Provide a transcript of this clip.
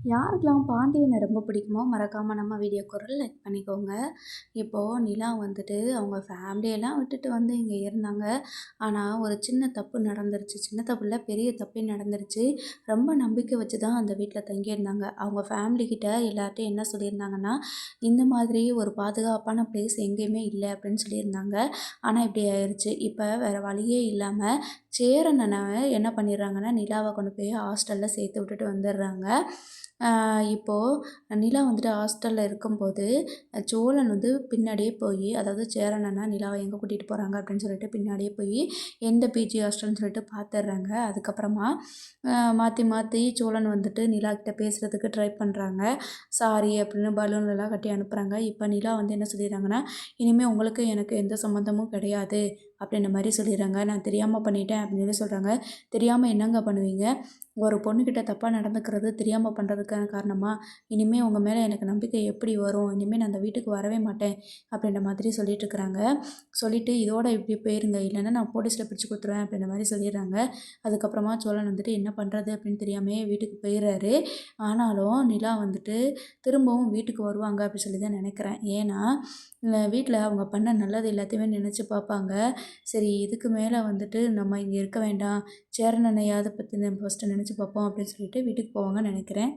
யாருக்கெல்லாம் பாண்டியன ரொம்ப பிடிக்குமோ மறக்காம நம்ம வீடியோக்கு ஒரு லைக் பண்ணிக்கோங்க. இப்போது நிலா வந்துட்டு அவங்க ஃபேமிலியெல்லாம் விட்டுட்டு வந்து இங்கே இருந்தாங்க. ஆனால் ஒரு சின்ன தப்பு நடந்துருச்சு. சின்ன தப்பு இல்ல, பெரிய தப்பே நடந்துருச்சு. ரொம்ப நம்பிக்கை வச்சு தான் அந்த வீட்டில் தங்கியிருந்தாங்க. அவங்க ஃபேமிலிக்கிட்ட எல்லார்ட்டையும் என்ன சொல்லியிருந்தாங்கன்னா, இந்த மாதிரி ஒரு பாதுகாப்பான பிளேஸ் எங்கேயுமே இல்ல அப்படின்னு சொல்லியிருந்தாங்க. ஆனால் இப்படி ஆயிருச்சு. இப்போ வேறு வழியே இல்லாம சேரன் என்ன பண்ணிடுறாங்கன்னா, நிலாவ கொண்டு போய் ஹாஸ்டல்ல சேர்த்து விட்டுட்டு வந்துடுறாங்க. இப்போது நிலா வந்துட்டு ஹாஸ்டல்ல இருக்கும்போது, சோழன் வந்து பின்னாடியே போய், அதாவது சேரன் அண்ணா நிலாவ எங்கே கூட்டிகிட்டு போகிறாங்க அப்படின்னு சொல்லிட்டு பின்னாடியே போய் எந்த பிஜி ஹாஸ்டல்னு சொல்லிட்டு பார்த்துடுறாங்க. அதுக்கப்புறமா மாற்றி மாற்றி சோழன் வந்துட்டு நிலா கிட்ட பேசுகிறதுக்கு ட்ரை பண்ணுறாங்க. சாரி அப்படின்னு பலூன்லலாம் கட்டி அனுப்புகிறாங்க. இப்போ நிலா வந்து என்ன சொல்லிடுறாங்கன்னா, இனிமேல் உங்களுக்கு எனக்கு எந்த சம்மந்தமும் கிடையாது அப்படின்ற மாதிரி சொல்லிடுறாங்க. நான் தெரியாமல் பண்ணிட்டேன் அப்படின்னு சொல்கிறாங்க. தெரியாமல் என்னங்க பண்ணுவீங்க? ஒரு பொண்ணுக்கிட்ட தப்பாக நடந்துக்கிறது தெரியாமல் பண்ணுறதுக்கான காரணமா? இனிமேல் உங்கள் மேலே எனக்கு நம்பிக்கை எப்படி வரும்? இனிமேல் நான் அந்த வீட்டுக்கு வரவே மாட்டேன் அப்படின்ற மாதிரி சொல்லிட்டுருக்குறாங்க. சொல்லிவிட்டு இதோட இப்படி போயிருங்க, இல்லைன்னா நான் போலீஸில் பிடிச்சி கொடுத்துருவேன் அப்படின்ற மாதிரி சொல்லிடுறாங்க. அதுக்கப்புறமா சோழன் வந்துட்டு என்ன பண்ணுறது அப்படின்னு தெரியாமே வீட்டுக்கு போயிடுறாரு. ஆனாலும் நிலா வந்துட்டு திரும்பவும் வீட்டுக்கு வருவாங்க அப்படி சொல்லி தான் நினைக்கிறேன். ஏன்னா வீட்டில் அவங்க பண்ண நல்லது எல்லாத்தையுமே நினச்சி பார்ப்பாங்க. சரி, இதுக்கு மேலே வந்துட்டு நம்ம இங்கே இருக்க வேண்டாம், சேரன் அண்ணையாவது பற்றி நம்ம ஃபஸ்ட்டு நினச்சி பார்ப்போம் அப்படின்னு சொல்லிட்டு வீட்டுக்கு போவாங்கன்னு நினைக்கிறேன்.